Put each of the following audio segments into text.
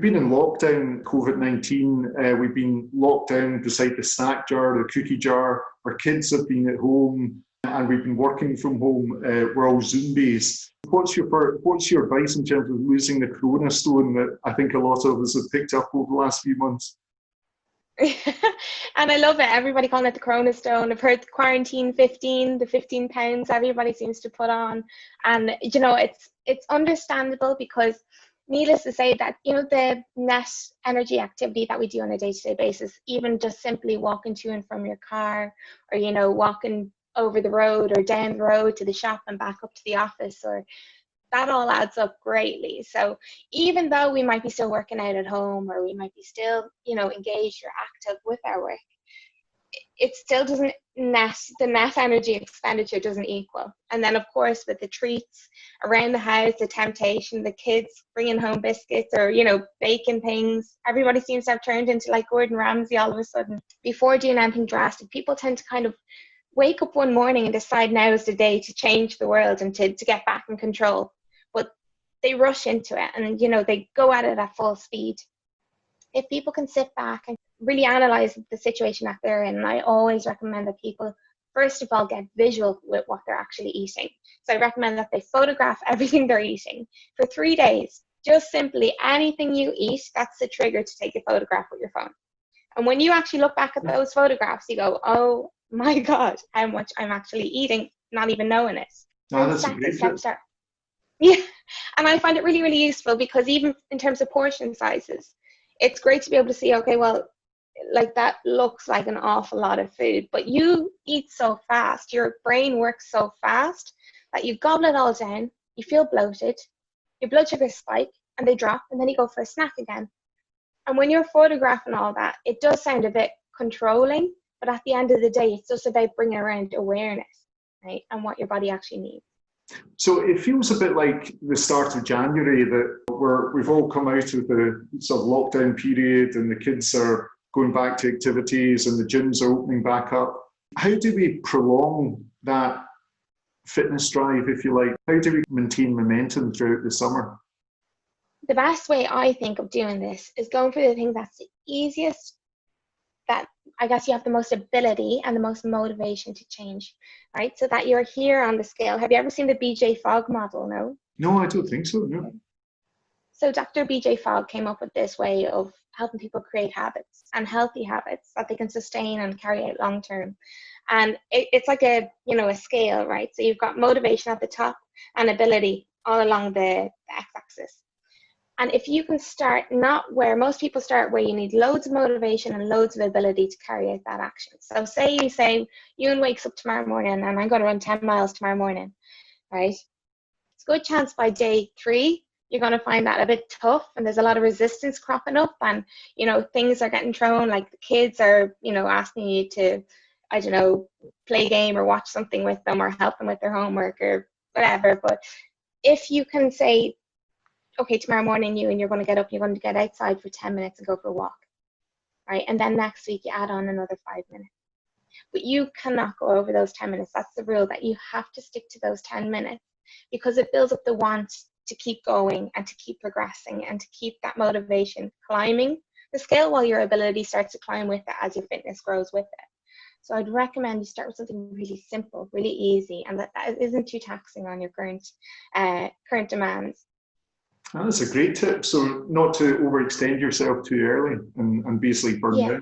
we've been in lockdown, COVID-19. We've been locked down beside the snack jar, the cookie jar. Our kids have been at home and we've been working from home. We're all Zoom based. What's your advice in terms of losing the corona stone that I think a lot of us have picked up over the last few months? And I love it. Everybody calling it the corona stone. I've heard the quarantine 15, the 15 pounds everybody seems to put on. And, you know, it's understandable because needless to say that, you know, the net energy activity that we do on a day-to-day basis, even just simply walking to and from your car, or, you know, walking over the road or down the road to the shop and back up to the office, or that all adds up greatly. So even though we might be still working out at home, or we might be still, you know, engaged or active with our work, it still doesn't the net energy expenditure doesn't equal. And then of course with the treats around the house, the temptation, the kids bringing home biscuits or, you know, baking things, everybody seems to have turned into like Gordon Ramsay all of a sudden. Before doing anything drastic, people tend to kind of wake up one morning and decide now is the day to change the world and to get back in control. But they rush into it and, you know, they go at it at full speed. If people can sit back and really analyze the situation that they're in, and I always recommend that people, first of all, get visual with what they're actually eating. So I recommend that they photograph everything they're eating for 3 days. Just simply anything you eat, that's the trigger to take a photograph with your phone. And when you actually look back at those photographs, you go, oh my God, how much I'm actually eating, not even knowing it. Oh, that's a great tip. Yeah, and I find it really, really useful because even in terms of portion sizes, it's great to be able to see, okay, well, like that looks like an awful lot of food, but you eat so fast, your brain works so fast that you gobble it all down, you feel bloated, your blood sugars spike and they drop, and then you go for a snack again. And when you're photographing all that, it does sound a bit controlling, but at the end of the day, it's just about bringing around awareness, right, and what your body actually needs. So it feels a bit like the start of January that we've all come out of the sort of lockdown period and the kids are going back to activities and the gyms are opening back up. How do we prolong that fitness drive, if you like? How do we maintain momentum throughout the summer? The best way I think of doing this is going for the thing that's the easiest, that I guess you have the most ability and the most motivation to change, right? So that you're here on the scale. Have you ever seen the BJ Fogg model? No? No, I don't think so, no. So Dr. BJ Fogg came up with this way of helping people create habits and healthy habits that they can sustain and carry out long term. And it's like a scale, right? So you've got motivation at the top and ability all along the x-axis. And if you can start not where most people start, where you need loads of motivation and loads of ability to carry out that action. So say Ewan wakes up tomorrow morning and I'm going to run 10 miles tomorrow morning, right? It's a good chance by day 3, you're going to find that a bit tough and there's a lot of resistance cropping up and, you know, things are getting thrown, like the kids are, you know, asking you to, I don't know, play a game or watch something with them or help them with their homework or whatever. But if you can say, okay, tomorrow morning you're going to get up, you're going to get outside for 10 minutes and go for a walk, right? And then next week you add on another 5 minutes. But you cannot go over those 10 minutes. That's the rule, that you have to stick to those 10 minutes because it builds up the want to keep going and to keep progressing and to keep that motivation climbing the scale while your ability starts to climb with it as your fitness grows with it. So I'd recommend you start with something really simple, really easy, and that isn't too taxing on your current demands. Oh, that's a great tip. So not to overextend yourself too early and basically burn out.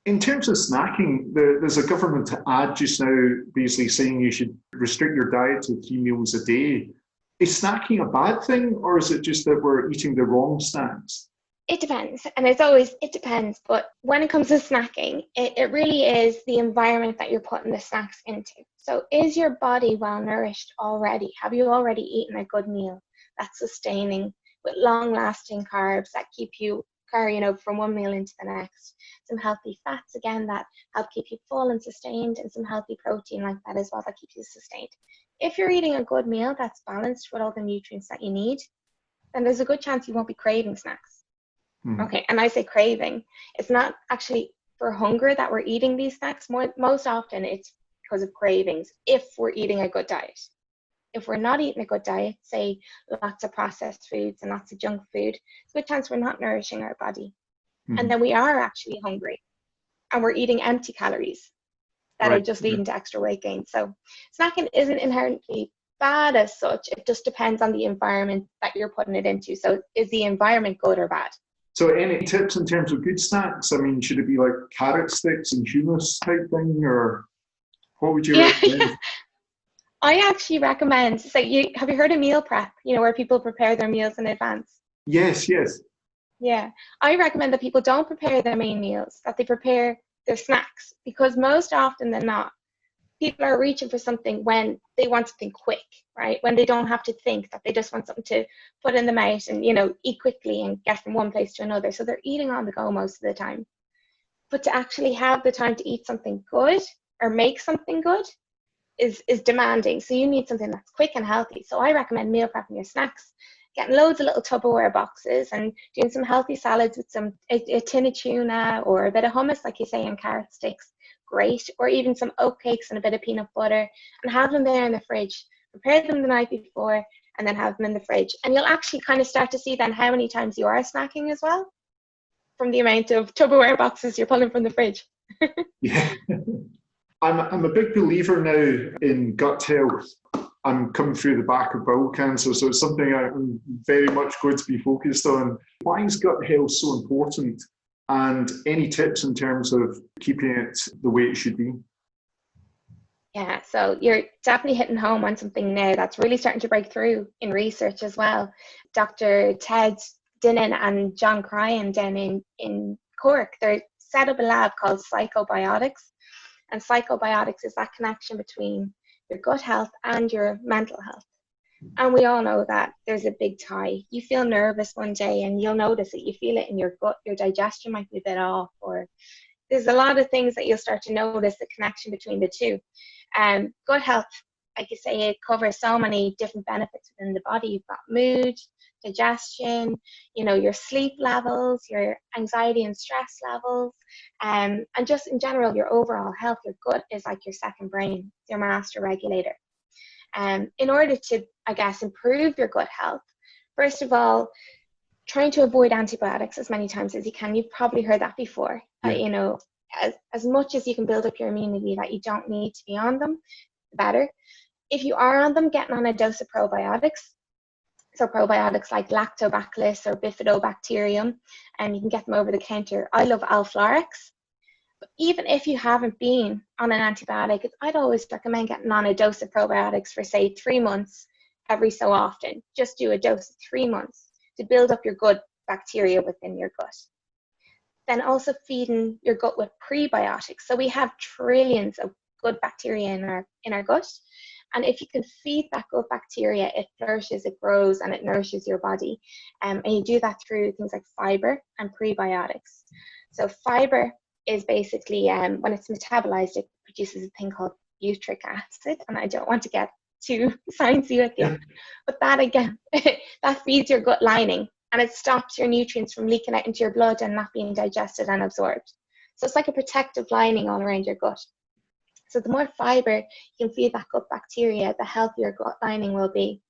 In terms of snacking, there's a government ad just now basically saying you should restrict your diet to 3 meals a day. Is snacking a bad thing, or is it just that we're eating the wrong snacks? It depends. And it depends. But when it comes to snacking, it really is the environment that you're putting the snacks into. So is your body well nourished already? Have you already eaten a good meal that's sustaining with long-lasting carbs that keep you carrying over from one meal into the next? Some healthy fats, again, that help keep you full and sustained, and some healthy protein like that as well that keeps you sustained. If you're eating a good meal that's balanced with all the nutrients that you need, then there's a good chance you won't be craving snacks. Okay, and I say craving. It's not actually for hunger that we're eating these snacks. Most often it's because of cravings if we're eating a good diet. if we're not eating a good diet, say lots of processed foods and lots of junk food, it's a good chance we're not nourishing our body. And then we are actually hungry and we're eating empty calories that are just leading to extra weight gain. So snacking isn't inherently bad as such. It just depends on the environment that you're putting it into. So is the environment good or bad? So any tips in terms of good snacks? I mean, should it be like carrot sticks and hummus type thing, or what would you recommend? I actually recommend, so have you heard of meal prep, where people prepare their meals in advance? Yes. Yeah, I recommend that people don't prepare their main meals, that they prepare their snacks, because most often than not, people are reaching for something when they want something quick, right? When they don't have to think, that they just want something to put in the mouth and, eat quickly and get from one place to another. So they're eating on the go most of the time. But to actually have the time to eat something good or make something good is demanding. So you need something that's quick and healthy. So I recommend meal prepping your snacks, getting loads of little Tupperware boxes and doing some healthy salads with a tin of tuna or a bit of hummus, like you say, and carrot sticks. Great. Or even some oat cakes and a bit of peanut butter, and have them there in the fridge. Prepare them the night before and then have them in the fridge. And you'll actually kind of start to see then how many times you are snacking as well, from the amount of Tupperware boxes you're pulling from the fridge. Yeah. I'm a big believer now in gut health. I'm coming through the back of bowel cancer, so it's something I'm very much going to be focused on. Why is gut health so important? And any tips in terms of keeping it the way it should be? Yeah, so you're definitely hitting home on something now that's really starting to break through in research as well. Dr. Ted Dinnan and John Cryan down in Cork, they set up a lab called Psychobiotics. And psychobiotics is that connection between your gut health and your mental health. And we all know that there's a big tie. You feel nervous one day and you'll notice it. You feel it in your gut. Your digestion might be a bit off, or there's a lot of things that you'll start to notice the connection between the two. Gut health, like you say, it covers so many different benefits within the body. You've got mood, digestion, your sleep levels, your anxiety and stress levels, and just in general, your overall health. Your gut is like your second brain, your master regulator. In order to, I guess, improve your gut health, first of all, trying to avoid antibiotics as many times as you can. You've probably heard that before. Yeah. As much as you can build up your immunity, that you don't need to be on them, the better. If you are on them, getting on a dose of probiotics. So probiotics like lactobacillus or bifidobacterium, and you can get them over the counter. I love Alflorex. But even if you haven't been on an antibiotic, I'd always recommend getting on a dose of probiotics for, say, 3 months every so often. Just do a dose of 3 months to build up your good bacteria within your gut. Then also feeding your gut with prebiotics. So we have trillions of good bacteria in our gut. And if you can feed that gut bacteria, it flourishes, it grows, and it nourishes your body. And you do that through things like fiber and prebiotics. So fiber is basically, when it's metabolized, it produces a thing called butyric acid. And I don't want to get too sciencey with you, but that again, that feeds your gut lining, and it stops your nutrients from leaking out into your blood and not being digested and absorbed. So it's like a protective lining all around your gut. So the more fiber you can feed that gut bacteria, the healthier gut lining will be.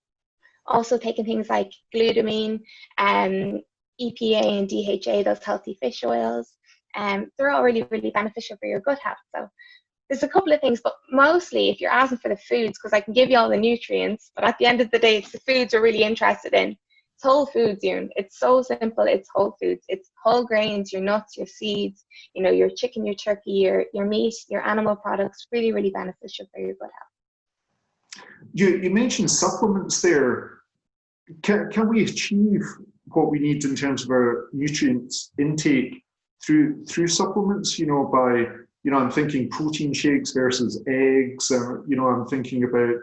Also taking things like glutamine, EPA and DHA, those healthy fish oils, they're all really, really beneficial for your gut health. So there's a couple of things, but mostly if you're asking for the foods, because I can give you all the nutrients, but at the end of the day, it's the foods you're really interested in. It's whole foods, Ewan. It's so simple. It's whole foods. It's whole grains, your nuts, your seeds, your chicken, your turkey, your meat, your animal products, really, really beneficial for your gut health. You mentioned supplements there. Can we achieve what we need in terms of our nutrients intake through supplements, by, I'm thinking protein shakes versus eggs, I'm thinking about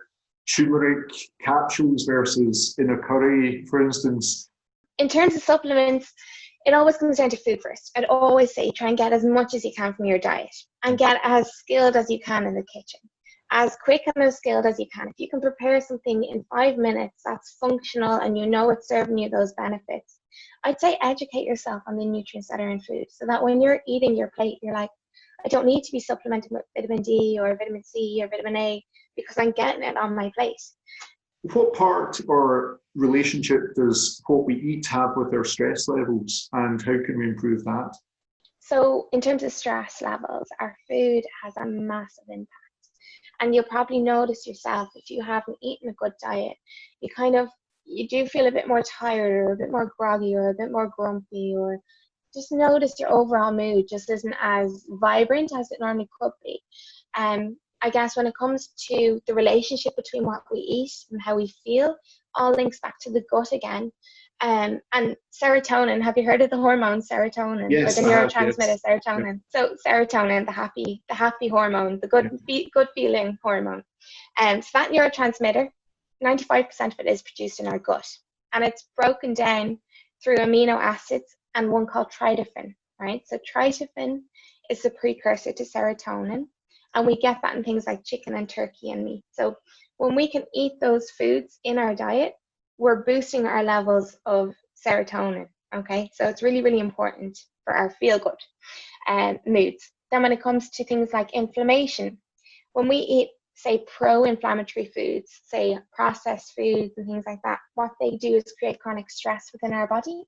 turmeric capsules versus in a curry, for instance. In terms of supplements, it always comes down to food first. I'd always say try and get as much as you can from your diet and get as skilled as you can in the kitchen. As quick and as skilled as you can. If you can prepare something in 5 minutes that's functional and it's serving you those benefits, I'd say educate yourself on the nutrients that are in food, so that when you're eating your plate, you're like, I don't need to be supplementing with vitamin D or vitamin C or vitamin A because I'm getting it on my plate. what part or relationship does what we eat have with our stress levels, and how can we improve that? So in terms of stress levels, our food has a massive impact. And you'll probably notice yourself, if you haven't eaten a good diet, you do feel a bit more tired, or a bit more groggy, or a bit more grumpy, or just notice your overall mood just isn't as vibrant as it normally could be. I guess when it comes to the relationship between what we eat and how we feel, all links back to the gut again. And serotonin, have you heard of the hormone serotonin? Yes, or the neurotransmitter yes. serotonin? Yeah. So serotonin, the happy hormone, the good feeling hormone. So that neurotransmitter, 95% of it is produced in our gut, and it's broken down through amino acids and one called tryptophan, right? So tryptophan is the precursor to serotonin, and we get that in things like chicken and turkey and meat. So when we can eat those foods in our diet, we're boosting our levels of serotonin, okay? So it's really, really important for our feel-good moods. Then when it comes to things like inflammation, when we eat, say, pro-inflammatory foods, say processed foods and things like that, what they do is create chronic stress within our body.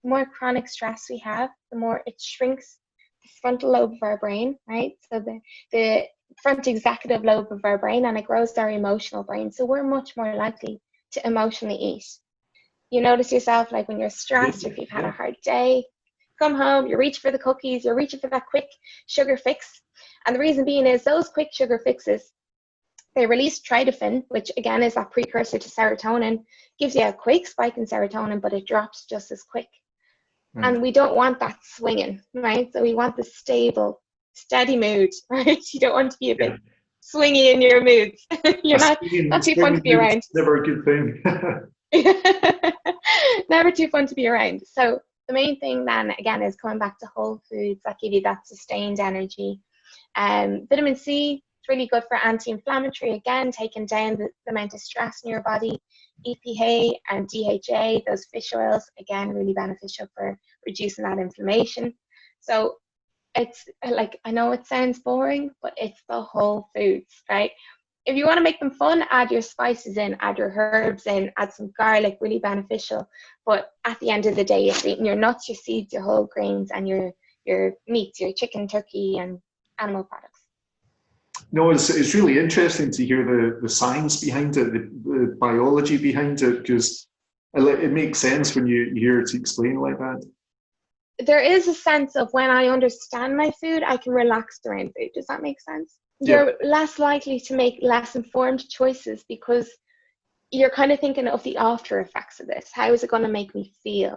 The more chronic stress we have, the more it shrinks the frontal lobe of our brain, right? So the front executive lobe of our brain, and it grows our emotional brain. So we're much more likely to emotionally eat. You notice yourself, like when you're stressed, or if you've had a hard day, come home, you reach for the cookies, you're reaching for that quick sugar fix. And the reason being is those quick sugar fixes, they release tryptophan, which again is that precursor to serotonin, gives you a quick spike in serotonin, but it drops just as quick. Right. And we don't want that swinging, right? So we want the stable, steady mood, right? You don't want to be a bit swingy in your moods. You're not too fun to be around. Never a good thing. Never too fun to be around. So the main thing then, again, is coming back to whole foods that give you that sustained energy. Vitamin C, it's really good for anti-inflammatory, again, taking down the amount of stress in your body. EPA and DHA, those fish oils, again, really beneficial for reducing that inflammation. So it's like, I know it sounds boring, but it's the whole foods, right? If you want to make them fun, add your spices in, add your herbs in, add some garlic, really beneficial. But at the end of the day, you're eating your nuts, your seeds, your whole grains, and your meats, your chicken, turkey, and animal products. No, it's really interesting to hear the science behind it, the biology behind it, because it makes sense when you hear it explained like that. There is a sense of, when I understand my food, I can relax around food. Does that make sense? Yeah. You're less likely to make less informed choices because you're kind of thinking of the after effects of this. How is it going to make me feel?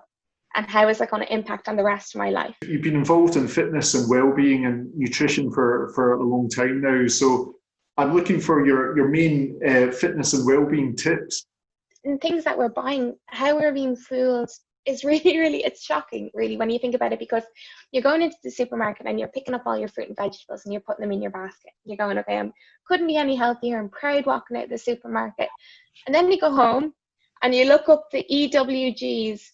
And how is it going to impact on the rest of my life? You've been involved in fitness and well-being and nutrition for a long time now. So I'm looking for your main fitness and well-being tips. And things that we're buying, how we're being fooled is really, really, it's shocking, really, when you think about it, because you're going into the supermarket and you're picking up all your fruit and vegetables and you're putting them in your basket. You're going, okay, I couldn't be any healthier. I'm proud walking out of the supermarket. And then you go home and you look up the EWG's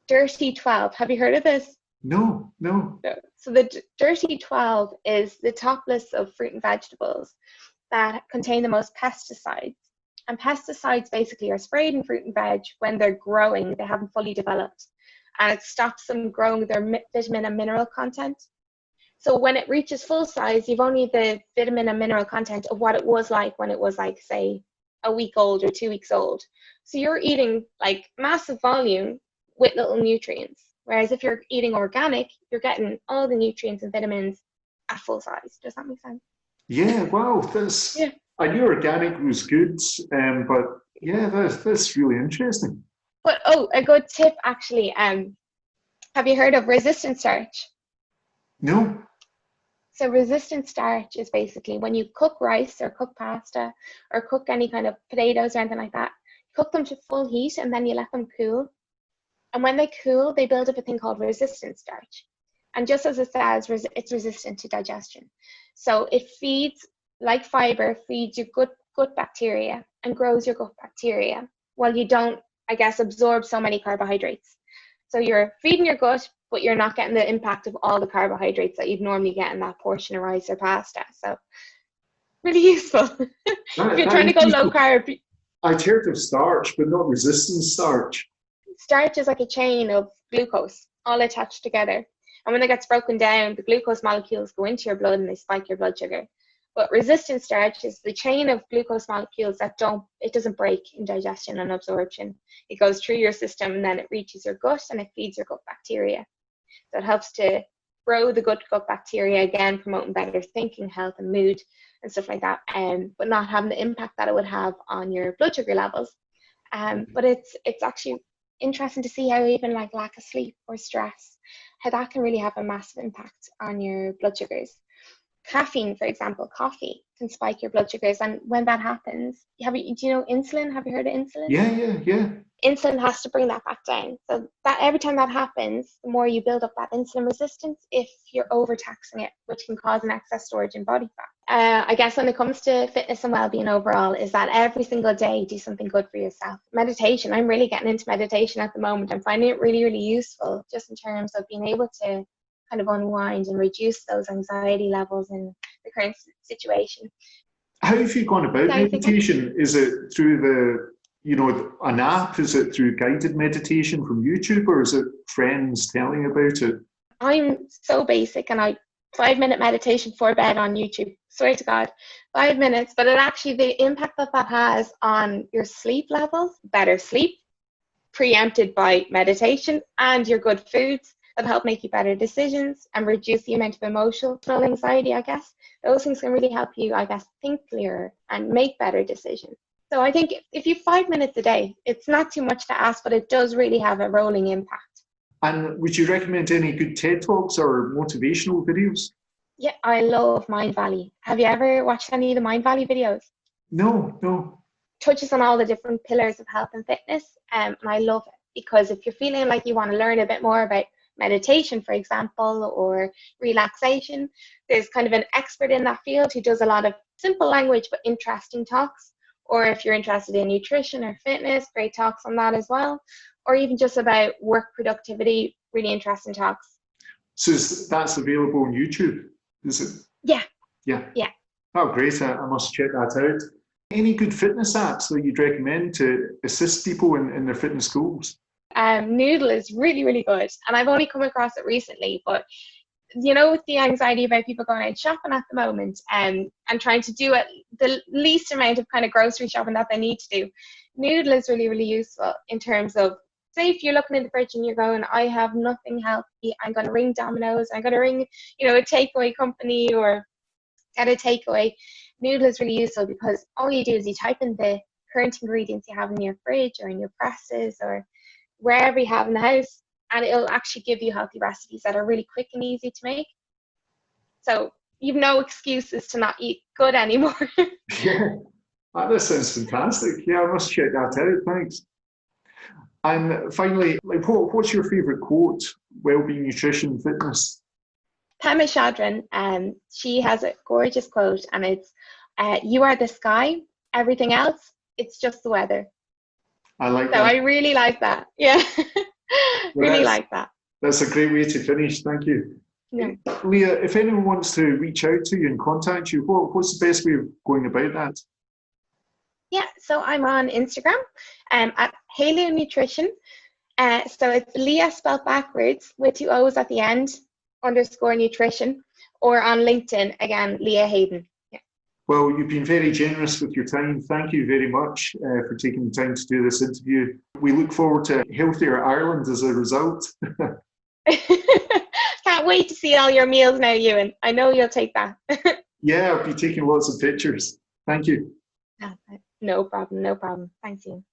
Dirty 12. Have you heard of this? No. So the Dirty 12 is the top list of fruit and vegetables that contain the most pesticides. And pesticides basically are sprayed in fruit and veg when they're growing, they haven't fully developed. And it stops them growing their vitamin and mineral content. So when it reaches full size, you've only the vitamin and mineral content of what it was like when it was like, say, a week old or 2 weeks old. So you're eating like massive volume with little nutrients. Whereas if you're eating organic, you're getting all the nutrients and vitamins at full size. Does that make sense? Yeah, wow. I knew organic was good, but yeah, that's really interesting. But a good tip actually, have you heard of resistant starch? No. So resistant starch is basically when you cook rice or cook pasta or cook any kind of potatoes or anything like that, cook them to full heat and then you let them cool. And when they cool, they build up a thing called resistant starch. And just as it says, it's resistant to digestion. So it feeds, like fiber, feeds your gut bacteria and grows your gut bacteria while you don't, I guess, absorb so many carbohydrates. So you're feeding your gut, but you're not getting the impact of all the carbohydrates that you'd normally get in that portion of rice or pasta. So really useful. If you're trying to go low carb, I'd heard of starch, but not resistant starch. Starch is like a chain of glucose all attached together. And when it gets broken down, the glucose molecules go into your blood and they spike your blood sugar. But resistant starch is the chain of glucose molecules that it doesn't break in digestion and absorption. It goes through your system and then it reaches your gut and it feeds your gut bacteria. So it helps to grow the gut bacteria, again, promoting better thinking, health and mood and stuff like that, but not having the impact that it would have on your blood sugar levels. But it's actually interesting to see how even like lack of sleep or stress, how that can really have a massive impact on your blood sugars. Caffeine, for example, coffee can spike your blood sugars, and when that happens, do you know insulin? Have you heard of insulin? Yeah. Insulin has to bring that back down. So that every time that happens, the more you build up that insulin resistance if you're overtaxing it, which can cause an excess storage in body fat. I guess when it comes to fitness and well-being overall, is that every single day do something good for yourself. Meditation, I'm really getting into meditation at the moment. I'm finding it really, really useful just in terms of being able to kind of unwind and reduce those anxiety levels in the current situation. How have you gone about meditation? Is it through an app? Is it through guided meditation from YouTube, or is it friends telling about it? I'm so basic, and 5-minute meditation before bed on YouTube. Swear to God, 5 minutes. But it actually, the impact that has on your sleep levels, better sleep, preempted by meditation and your good foods that help make you better decisions and reduce the amount of emotional anxiety, I guess. Those things can really help you, I guess, think clearer and make better decisions. So I think if you 5 minutes a day, it's not too much to ask, but it does really have a rolling impact. And would you recommend any good TED Talks or motivational videos? Yeah, I love Mindvalley. Have you ever watched any of the Mindvalley videos? No. Touches on all the different pillars of health and fitness, and I love it because if you're feeling like you want to learn a bit more about meditation, for example, or relaxation, there's kind of an expert in that field who does a lot of simple language but interesting talks. Or if you're interested in nutrition or fitness, great talks on that as well. Or even just about work productivity, really interesting talks. So that's available on YouTube, is it? Yeah. Oh, great. I must check that out. Any good fitness apps that you'd recommend to assist people in their fitness goals? Noodle is really, really good. And I've only come across it recently, but with the anxiety about people going out shopping at the moment and trying to do the least amount of kind of grocery shopping that they need to do, Noodle is really, really useful in terms of, say if you're looking in the fridge and you're going, I have nothing healthy, I'm going to ring Domino's, I'm going to ring, a takeaway company or get a takeaway. Noodle is really useful because all you do is you type in the current ingredients you have in your fridge or in your presses or wherever you have in the house, and it'll actually give you healthy recipes that are really quick and easy to make. So you've no excuses to not eat good anymore. Yeah, that sounds fantastic. Yeah, I must check that out. Thanks. And finally, what's your favourite quote? Wellbeing, nutrition, fitness. Pema Chodron, she has a gorgeous quote, and it's, "You are the sky. Everything else, it's just the weather." I like that. So I really like that. Yeah. Really like that. That's a great way to finish. Thank you. Yeah. Leah, if anyone wants to reach out to you and contact you, what's the best way of going about that? Yeah, so I'm on Instagram at Haeloo Nutrition. So it's Leah spelled backwards with 2 O's at the end, _nutrition, or on LinkedIn, again, Leah Headon. Yeah. Well, you've been very generous with your time. Thank you very much for taking the time to do this interview. We look forward to healthier Ireland as a result. Can't wait to see all your meals now, Ewan. I know you'll take that. Yeah, I'll be taking lots of pictures. Thank you. No problem. Thanks, Ewan.